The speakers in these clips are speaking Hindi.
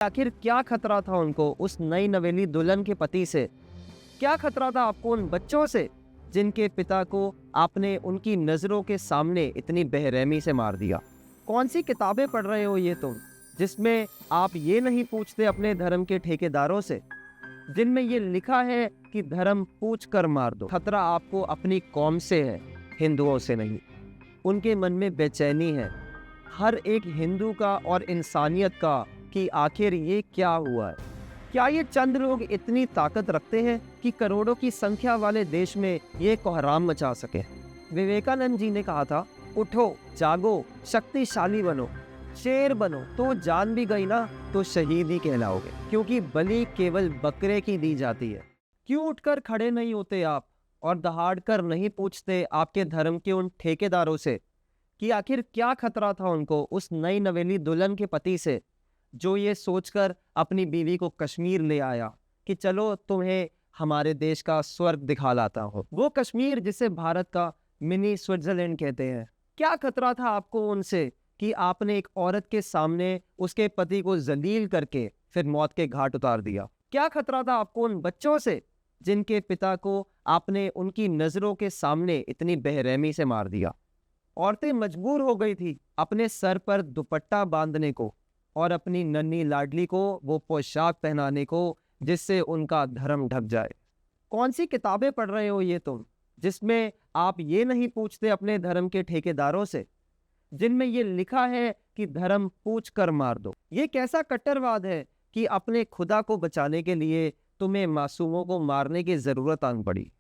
आखिर क्या खतरा था उनको उस नई नवेली दुल्हन के पति से? क्या खतरा था आपको उन बच्चों से जिनके पिता को आपने उनकी नज़रों के सामने इतनी बेरहमी से मार दिया? कौन सी किताबें पढ़ रहे हो ये तुम, जिसमें आप ये नहीं पूछते अपने धर्म के ठेकेदारों से, जिनमें ये लिखा है कि धर्म पूछ कर मार दो। खतरा आपको अपनी कौम से है, हिंदुओं से नहीं। उनके मन में बेचैनी है, हर एक हिंदू का और इंसानियत का, कि आखिर ये क्या हुआ है। क्या ये चंद लोग इतनी ताकत रखते हैं कि करोड़ों की संख्या वाले देश में ये कोहराम मचा सके? विवेकानंद जी ने कहा था, उठो, जागो, शक्तिशाली बनो, शेर बनो, तो जान भी गई ना तो शहीद ही कहलाओगे, क्योंकि बलि केवल बकरे की दी जाती है। क्यों उठकर खड़े नहीं होते आप और दहाड़ कर नहीं पूछते आपके धर्म के उन ठेकेदारों से कि आखिर क्या खतरा था उनको उस नई नवेली दुल्हन के पति से, जो ये सोचकर अपनी बीवी को कश्मीर ले आया कि चलो तुम्हें हमारे देश का स्वर्ग दिखा लाता हूँ। वो कश्मीर जिसे भारत का मिनी स्विट्जरलैंड कहते हैं। क्या खतरा था आपको उनसे कि आपने एक औरत के सामने उसके पति को जलील करके फिर मौत के घाट उतार दिया? क्या खतरा था आपको उन बच्चों से जिनके पिता को आपने उनकी नजरों के सामने इतनी बेरहमी से मार दिया? औरतें मजबूर हो गई थी अपने सर पर दुपट्टा बांधने को और अपनी नन्ही लाडली को वो पोशाक पहनाने को जिससे उनका धर्म ढक जाए। कौन सी किताबें पढ़ रहे हो ये तुम, जिसमें आप ये नहीं पूछते अपने धर्म के ठेकेदारों से, जिनमें ये लिखा है कि धर्म पूछ कर मार दो? ये कैसा कट्टरवाद है कि अपने खुदा को बचाने के लिए तुम्हें मासूमों को मारने की जरूरत आन पड़ी?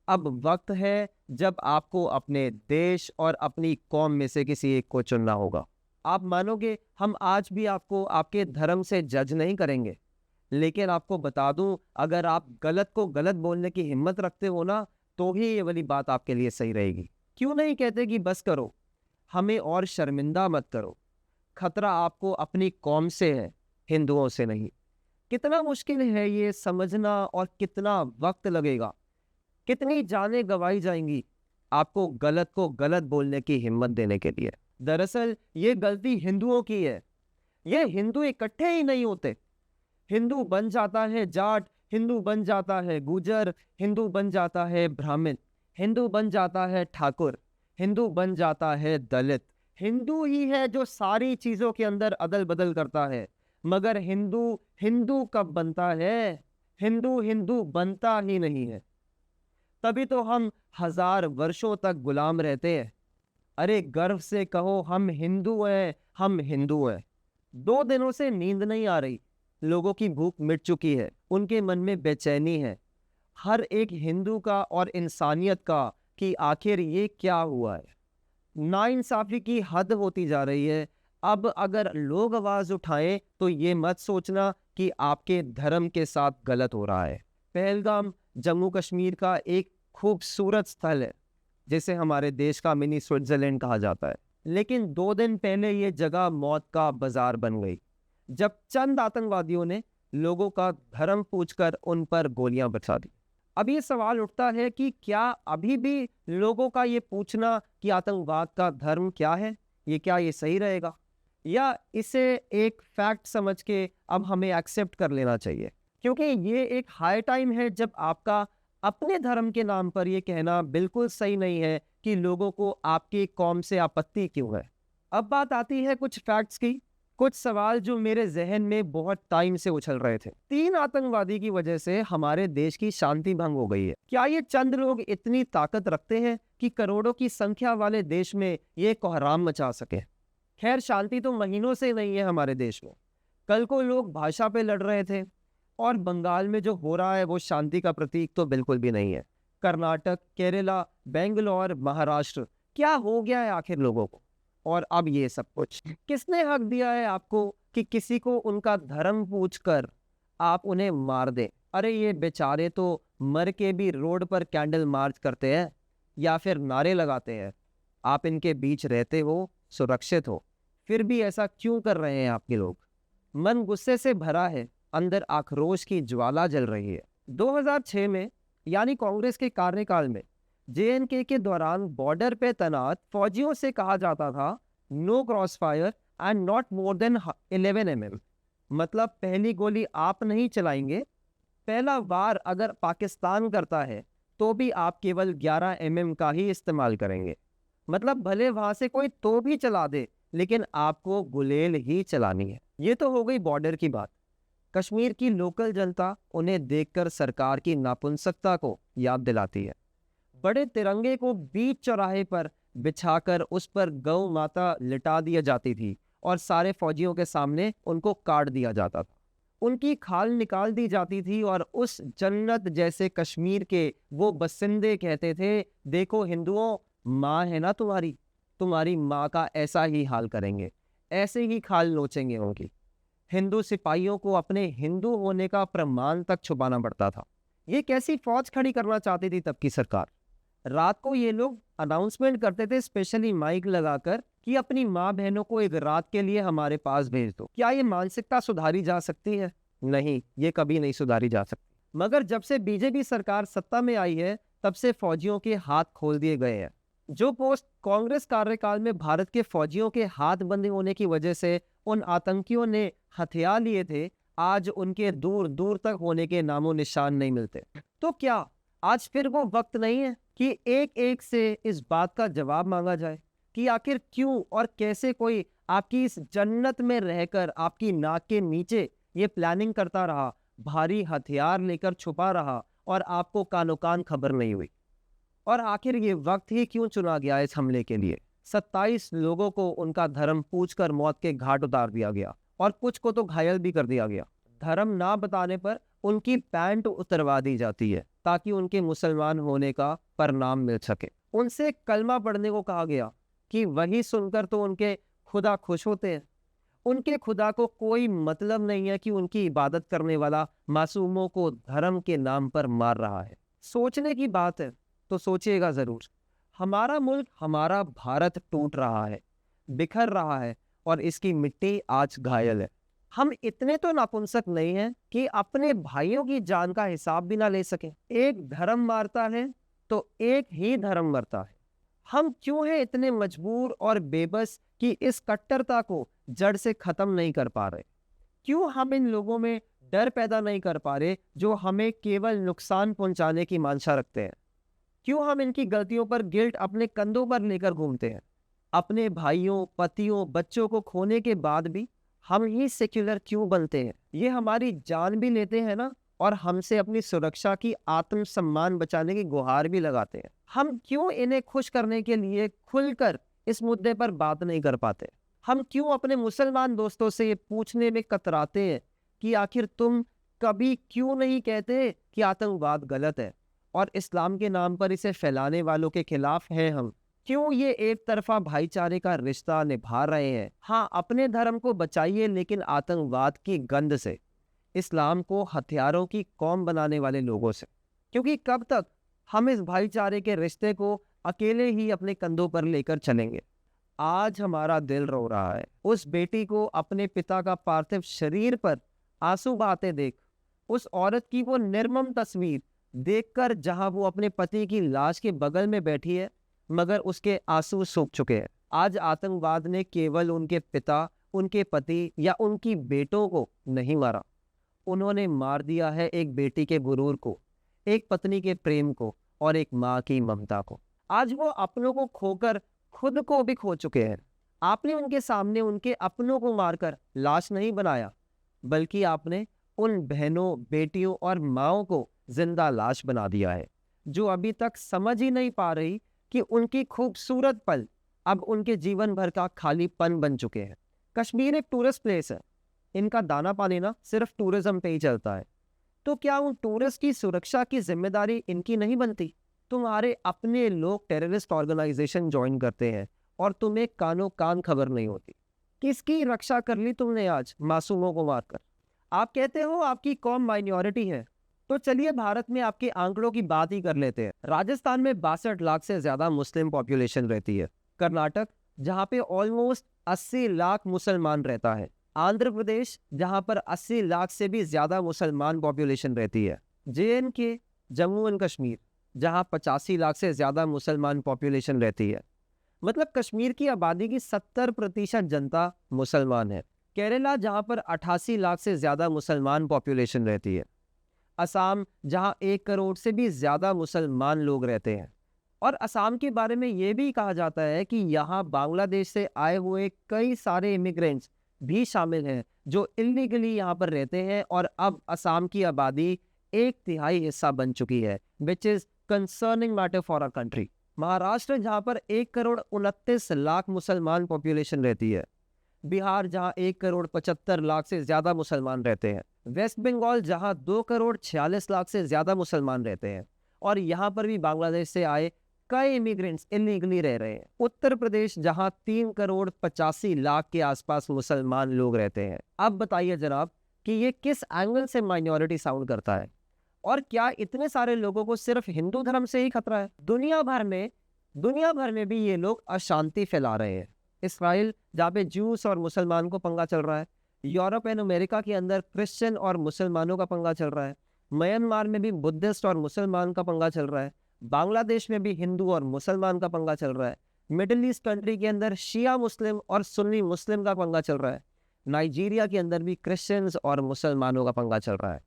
अब वक्त है जब आपको अपने देश और अपनी कौम में से किसी एक को चुनना होगा। आप मानोगे, हम आज भी आपको आपके धर्म से जज नहीं करेंगे, लेकिन आपको बता दूं, अगर आप गलत को गलत बोलने की हिम्मत रखते हो ना, तो ही ये वाली बात आपके लिए सही रहेगी। क्यों नहीं कहते कि बस करो, हमें और शर्मिंदा मत करो। खतरा आपको अपनी कौम से है, हिंदुओं से नहीं। कितना मुश्किल है ये समझना और कितना वक्त लगेगा, कितनी जानें गंवाई जाएंगी आपको गलत को गलत बोलने की हिम्मत देने के लिए। दरअसल ये गलती हिंदुओं की है। ये हिंदू इकट्ठे ही नहीं होते। हिंदू बन जाता है जाट, हिंदू बन जाता है गुजर, हिंदू बन जाता है ब्राह्मण, हिंदू बन जाता है ठाकुर, हिंदू बन जाता है दलित। हिंदू ही है जो सारी चीजों के अंदर अदल बदल करता है। मगर हिंदू हिंदू कब बनता है? हिंदू हिंदू बनता ही नहीं है। तभी तो हम 1000 वर्षों तक गुलाम रहते हैं। अरे गर्व से कहो, हम हिंदू हैं, हम हिंदू हैं। 2 दिनों से नींद नहीं आ रही, लोगों की भूख मिट चुकी है, उनके मन में बेचैनी है, हर एक हिंदू का और इंसानियत का, कि आखिर ये क्या हुआ है। नाइंसाफी की हद होती जा रही है। अब अगर लोग आवाज उठाएं तो ये मत सोचना कि आपके धर्म के साथ गलत हो रहा है। पहलगाम जम्मू कश्मीर का एक खूबसूरत स्थल है, जिसे हमारे देश का मिनी स्विट्जरलैंड कहा जाता है। लेकिन 2 दिन पहले ये जगह मौत का बाजार बन गई, जब चंद आतंकवादियों ने लोगों का धर्म पूछकर उन पर गोलियां बरसा दी। अब ये सवाल उठता है कि क्या अभी भी लोगों का ये पूछना कि आतंकवाद का धर्म क्या है, क्या ये सही रहेगा, या इसे एक फैक्ट समझ के अब हमें एक्सेप्ट कर लेना चाहिए? क्योंकि ये एक हाई टाइम है जब आपका अपने धर्म के नाम पर यह कहना बिल्कुल सही नहीं है कि लोगों को आपकी कौम से आपत्ति क्यों है। अब बात आती है कुछ फैक्ट्स की, कुछ सवाल जो मेरे जहन में बहुत टाइम से उछल रहे थे। 3 आतंकवादी की वजह से हमारे देश की शांति भंग हो गई है। क्या ये चंद लोग इतनी ताकत रखते हैं कि करोड़ों की संख्या वाले देश में ये कोहराम मचा सके? खैर, शांति तो महीनों से नहीं है हमारे देश में। कल को लोग भाषा पे लड़ रहे थे, और बंगाल में जो हो रहा है वो शांति का प्रतीक तो बिल्कुल भी नहीं है। कर्नाटक, केरला, बेंगलोर, महाराष्ट्र, क्या हो गया है आखिर लोगों को? और अब ये सब कुछ किसने हक दिया है आपको कि किसी को उनका धर्म पूछकर आप उन्हें मार दें? अरे ये बेचारे तो मर के भी रोड पर कैंडल मार्च करते हैं या फिर नारे लगाते हैं। आप इनके बीच रहते हो, सुरक्षित हो, फिर भी ऐसा क्यों कर रहे हैं आपके लोग? मन गुस्से से भरा है, अंदर आक्रोश की ज्वाला जल रही है। 2006 में यानी कांग्रेस के कार्यकाल में जेएनके के दौरान बॉर्डर पे तैनात फौजियों से कहा जाता था, no cross fire and not more than 11 mm। मतलब पहली गोली आप नहीं चलाएंगे, पहला वार अगर पाकिस्तान करता है तो भी आप केवल 11 mm का ही इस्तेमाल करेंगे। मतलब भले वहां से कोई तो भी चला दे, लेकिन आपको गुलेल ही चलानी है। ये तो हो गई बॉर्डर की बात। कश्मीर की लोकल जनता उन्हें देखकर सरकार की नापुंसकता को याद दिलाती है। बड़े तिरंगे को बीच चौराहे पर बिछाकर उस पर गौ माता लिटा दिया जाती थी और सारे फौजियों के सामने उनको काट दिया जाता था। उनकी खाल निकाल दी जाती थी और उस जन्नत जैसे कश्मीर के वो बसिंदे कहते थे, देखो हिंदुओं, माँ है ना तुम्हारी, तुम्हारी माँ का ऐसा ही हाल करेंगे, ऐसे ही खाल नोचेंगे उनकी। हिंदू सिपाहियों को अपने हिंदू होने का प्रमाण तक छुपाना पड़ता था। ये कैसी फौज खड़ी करना चाहती थी तब की सरकार। रात को ये लोग अनाउंसमेंट करते थे स्पेशली माइक लगाकर कि अपनी माँ बहनों को एक रात के लिए हमारे पास भेज दो। क्या ये मानसिकता सुधारी जा सकती है? नहीं, ये कभी नहीं सुधारी जा सकती। मगर जब से बीजेपी सरकार सत्ता में आई है, तब से फौजियों के हाथ खोल दिए गए हैं। जो पोस्ट कांग्रेस कार्यकाल में भारत के फौजियों के हाथ बंधे होने की वजह से उन आतंकियों ने हथियार लिए थे, आज उनके दूर दूर तक होने के नामो निशान नहीं मिलते। तो क्या आज फिर वो वक्त नहीं है कि एक एक से इस बात का जवाब मांगा जाए कि आखिर क्यों और कैसे कोई आपकी इस जन्नत में रहकर आपकी नाक के नीचे ये प्लानिंग करता रहा, भारी हथियार लेकर छुपा रहा और आपको कानो कान खबर नहीं हुई? और आखिर ये वक्त ही क्यों चुना गया इस हमले के लिए? 27 लोगों को उनका धर्म पूछकर मौत के घाट उतार दिया गया और कुछ को तो घायल भी कर दिया गया। धर्म ना बताने पर उनकी पैंट उतरवा दी जाती है ताकि उनके मुसलमान होने का परिणाम मिल सके। उनसे कलमा पढ़ने को कहा गया कि वही सुनकर तो उनके खुदा खुश होते हैं। उनके खुदा को कोई मतलब नहीं है कि उनकी इबादत करने वाला मासूमों को धर्म के नाम पर मार रहा है। सोचने की बात है तो सोचिएगा जरूर। हमारा मुल्क, हमारा भारत टूट रहा है, बिखर रहा है और इसकी मिट्टी आज घायल है। हम इतने तो नापुंसक नहीं हैं कि अपने भाइयों की जान का हिसाब भी ना ले सकें। एक धर्म मारता है तो एक ही धर्म मरता है। हम क्यों हैं इतने मजबूर और बेबस कि इस कट्टरता को जड़ से खत्म नहीं कर पा रहे? क्यों हम इन लोगों में डर पैदा नहीं कर पा रहे जो हमें केवल नुकसान पहुंचाने की मानसा रखते हैं? क्यों हम इनकी गलतियों पर गिल्ट अपने कंधों पर लेकर घूमते हैं? अपने भाइयों, पतियों, बच्चों को खोने के बाद भी हम ही सेक्युलर क्यों बनते हैं? ये हमारी जान भी लेते हैं ना, और हमसे अपनी सुरक्षा की, आत्मसम्मान बचाने की गुहार भी लगाते हैं। हम क्यों इन्हें खुश करने के लिए खुलकर इस मुद्दे पर बात नहीं कर पाते? हम क्यों अपने मुसलमान दोस्तों से ये पूछने में कतराते हैं कि आखिर तुम कभी क्यों नहीं कहते कि आतंकवाद गलत है और इस्लाम के नाम पर इसे फैलाने वालों के खिलाफ हैं हम? क्यों ये एक तरफा भाईचारे का रिश्ता निभा रहे हैं? हाँ, अपने धर्म को बचाइए, लेकिन आतंकवाद की गंध से, इस्लाम को हथियारों की कौम बनाने वाले लोगों से। क्योंकि कब तक हम इस भाईचारे के रिश्ते को अकेले ही अपने कंधों पर लेकर चलेंगे? आज हमारा दिल रो रहा है उस बेटी को अपने पिता का पार्थिव शरीर पर आंसू बहाते देख, उस औरत की वो निर्मम तस्वीर देखकर जहां वो अपने पति की लाश के बगल में बैठी है मगर उसके आंसू सूख चुके हैं। आज आतंकवाद ने केवल उनके पिता, उनके पति या उनकी बेटों को नहीं मारा, उन्होंने मार दिया है एक बेटी के गुरूर को, एक पत्नी के प्रेम को और एक माँ की ममता को। आज वो अपनों को खोकर खुद को भी खो चुके हैं। आपने उनके सामने उनके अपनों को मारकर लाश नहीं बनाया, बल्कि आपने उन बहनों, बेटियों और माँओं को जिंदा लाश बना दिया है, जो अभी तक समझ ही नहीं पा रही कि उनकी खूबसूरत पल अब उनके जीवन भर का खालीपन बन चुके हैं। कश्मीर एक टूरिस्ट प्लेस है, इनका दाना पानी ना सिर्फ टूरिज्म पे ही चलता है। तो क्या उन टूरिस्ट की सुरक्षा की जिम्मेदारी इनकी नहीं बनती? तुम्हारे अपने लोग टेररिस्ट ऑर्गेनाइजेशन ज्वाइन करते हैं और तुम्हें कानो कान खबर नहीं होती। किसकी रक्षा कर ली तुमने आज मासूमों को मारकर? आप कहते हो आपकी कौम माइनॉरिटी है, तो चलिए भारत में आपके आंकड़ों की बात ही कर लेते हैं। राजस्थान में 62 लाख से ज्यादा मुस्लिम पॉपुलेशन रहती है। कर्नाटक, जहां पे ऑलमोस्ट 80 लाख मुसलमान रहता है। आंध्र प्रदेश, जहां पर 80 लाख से भी ज्यादा मुसलमान पॉपुलेशन रहती है। JNK, जम्मू एंड कश्मीर, जहां 85 लाख से ज्यादा मुसलमान पॉपुलेशन रहती है। मतलब कश्मीर की आबादी की 70% जनता मुसलमान है। केरला जहाँ पर 88 लाख से ज़्यादा मुसलमान पॉपुलेशन रहती है, असम जहाँ 1 करोड़ से भी ज़्यादा मुसलमान लोग रहते हैं, और असम के बारे में ये भी कहा जाता है कि यहाँ बांग्लादेश से आए हुए कई सारे इमिग्रेंट्स भी शामिल हैं जो इलीगली यहाँ पर रहते हैं, और अब असम की आबादी 1/3 हिस्सा बन चुकी है, which is concerning matter for our country. Maharashtra जहाँ पर 1 करोड़ 29 लाख मुसलमान पॉपुलेशन रहती है, बिहार जहाँ 1 करोड़ 75 लाख से ज़्यादा मुसलमान रहते हैं, वेस्ट बंगाल जहाँ 2 करोड़ 46 लाख से ज़्यादा मुसलमान रहते हैं, और यहाँ पर भी बांग्लादेश से आए कई इमिग्रेंट्स इलीगली रह रहे हैं। उत्तर प्रदेश जहाँ 3 करोड़ 85 लाख के आसपास मुसलमान लोग रहते हैं। अब बताइए जनाब कि ये किस एंगल से माइनॉरिटी साउंड करता है, और क्या इतने सारे लोगों को सिर्फ हिंदू धर्म से ही खतरा है? दुनिया भर में भी ये लोग अशांति फैला रहे हैं। इसराइल जहाँ पे ज्यूस और मुसलमान को पंगा चल रहा है, यूरोप एंड अमेरिका के अंदर क्रिश्चियन और मुसलमानों का पंगा चल रहा है, म्यांमार में भी बुद्धिस्ट और मुसलमान का पंगा चल रहा है, बांग्लादेश में भी हिंदू और मुसलमान का पंगा चल रहा है, मिडिल ईस्ट कंट्री के अंदर शिया मुस्लिम और सुन्नी मुस्लिम का पंगा चल रहा है, नाइजीरिया के अंदर भी क्रिश्चियंस और मुसलमानों का पंगा चल रहा है,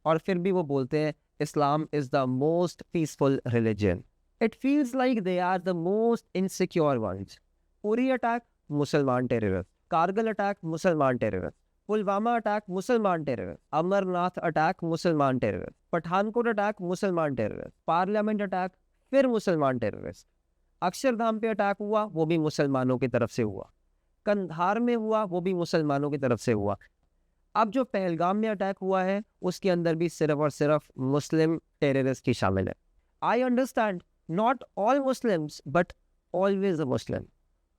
और फिर भी वो बोलते हैं Islam is the most peaceful religion. It feels like they are the most insecure ones. Uri attack मुसलमान टेररिस्ट, कारगिल अटैक मुसलमान टेररिस्ट, पुलवामा अटैक मुसलमान टेररिस्ट, अमरनाथ अटैक मुसलमान टेररिस्ट, पठानकोट अटैक मुसलमान टेररिस्ट, पार्लियामेंट अटैक फिर मुसलमान टेररिस्ट, अक्षरधाम पे अटैक हुआ वो भी मुसलमानों की तरफ से हुआ, कंधार में हुआ वो भी मुसलमानों की तरफ से हुआ, अब जो पहलगाम में अटैक हुआ है उसके अंदर भी सिर्फ और सिर्फ मुस्लिम टेररिस्ट ही शामिल है। I understand not all Muslims but always a Muslim,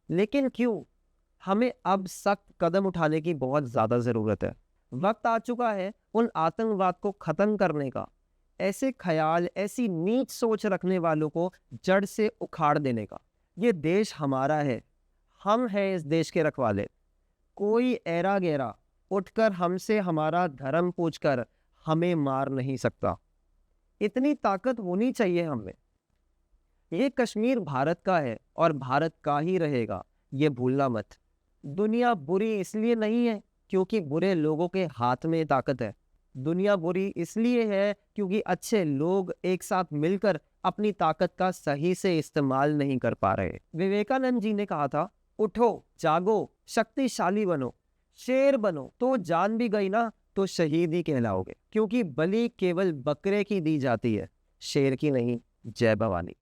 लेकिन क्यों? हमें अब सख्त कदम उठाने की बहुत ज़्यादा ज़रूरत है। वक्त आ चुका है उन आतंकवाद को ख़त्म करने का, ऐसे ख्याल, ऐसी नीच सोच रखने वालों को जड़ से उखाड़ देने का। ये देश हमारा है, हम हैं इस देश के रखवाले। कोई ऐरा गैरा उठकर हमसे हमारा धर्म पूछकर हमें मार नहीं सकता। इतनी ताकत होनी चाहिए हमें। ये कश्मीर भारत का है और भारत का ही रहेगा, ये भूलना मत। दुनिया बुरी इसलिए नहीं है क्योंकि बुरे लोगों के हाथ में ताकत है। दुनिया बुरी इसलिए है क्योंकि अच्छे लोग एक साथ मिलकर अपनी ताकत का सही से इस्तेमाल नहीं कर पा रहे। विवेकानंद जी ने कहा था, उठो, जागो, शक्तिशाली बनो, शेर बनो, तो जान भी गई ना तो शहीद ही कहलाओगे, क्योंकि बलि केवल बकरे की दी जाती है, शेर की नहीं। जय भवानी।